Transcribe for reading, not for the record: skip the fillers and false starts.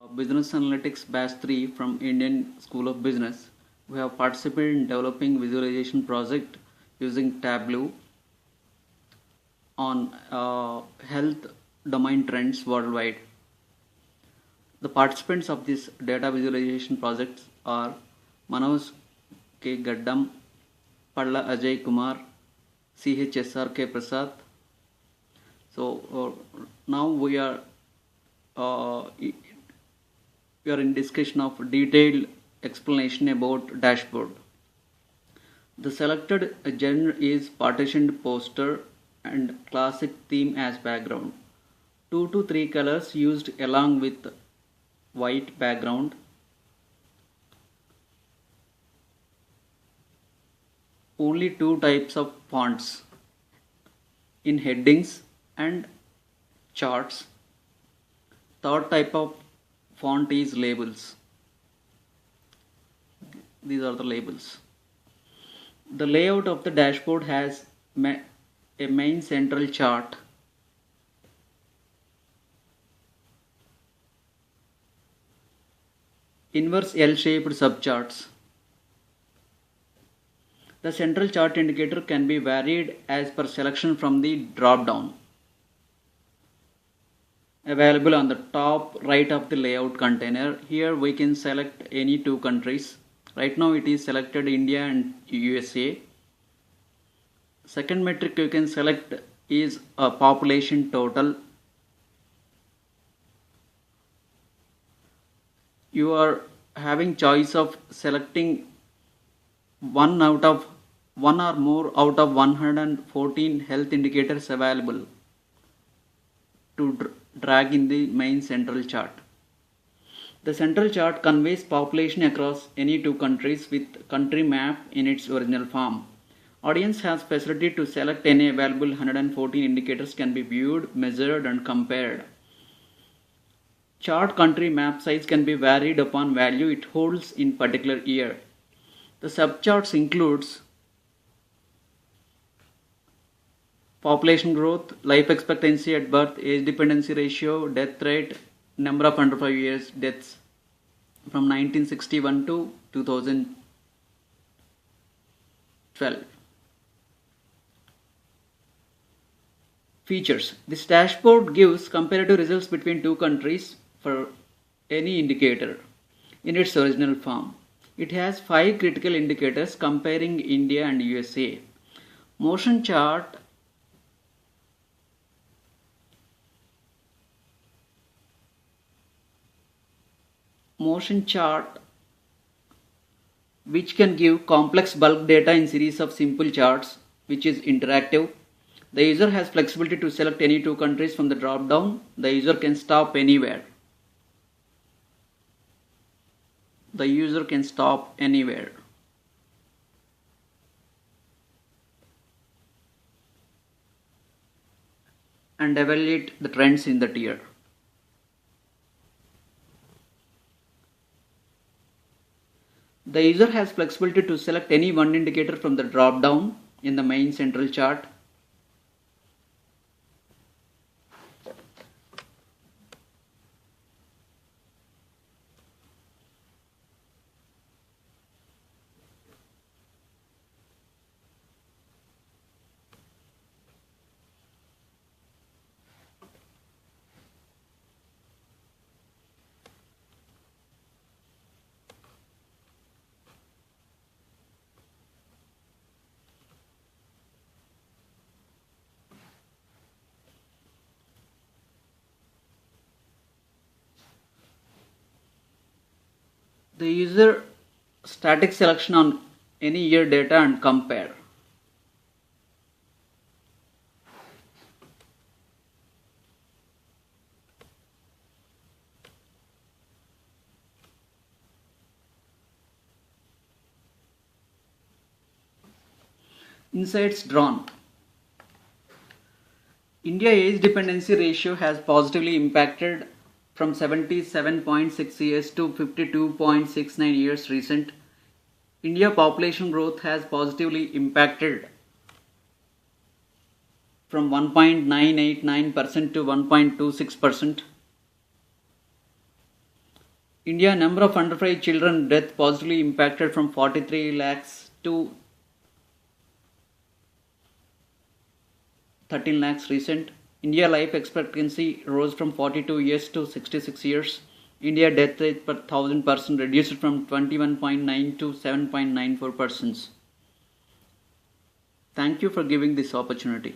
Business Analytics Batch 3 from Indian School of Business. We have participated in developing visualization project using Tableau on health domain trends worldwide. The participants of this data visualization projects are Manoj K. Gaddam, Palla Ajay Kumar, CHSRK Prasad. So now uh, we are in discussion of detailed explanation about dashboard. The selected genre is partitioned poster and classic theme as background. 2 to 3 colors used along with white background. Only 2 types of fonts in headings and charts. Third type of font is labels. These are the labels. The layout of the dashboard has a main central chart, inverse L-shaped subcharts. The central chart indicator can be varied as per selection from the drop-down available on the top right of the layout container. Here we can select any 2 countries. Right now it is selected India and USA. Second metric you can select is a population total. You are having choice of selecting one or more out of 114 health indicators available to drag in the main central chart. The central chart conveys population across any 2 countries with country map in its original form. Audience has facility to select any available 114 indicators can be viewed, measured and compared. Chart country map size can be varied upon value it holds in particular year. The subcharts includes population growth, life expectancy at birth, age dependency ratio, death rate, number of under 5 years deaths from 1961 to 2012. Features. This dashboard gives comparative results between 2 countries for any indicator in its original form. It has 5 critical indicators comparing India and USA. Motion chart which can give complex bulk data in series of simple charts, which is interactive. The user has flexibility to select any 2 countries from the drop down. The user can stop anywhere. And evaluate the trends in that year. The user has flexibility to select any one indicator from the drop down in the main central chart. The user static selection on any year data and compare. Insights drawn. India age dependency ratio has positively impacted from 77.6 years to 52.69 years recent. India population growth has positively impacted from 1.989% to 1.26%. India number of under 5 children death positively impacted from 43 lakhs to 13 lakhs recent. India life expectancy rose from 42 years to 66 years. India death rate per 1000 person reduced from 21.9 to 7.94 persons. Thank you for giving this opportunity.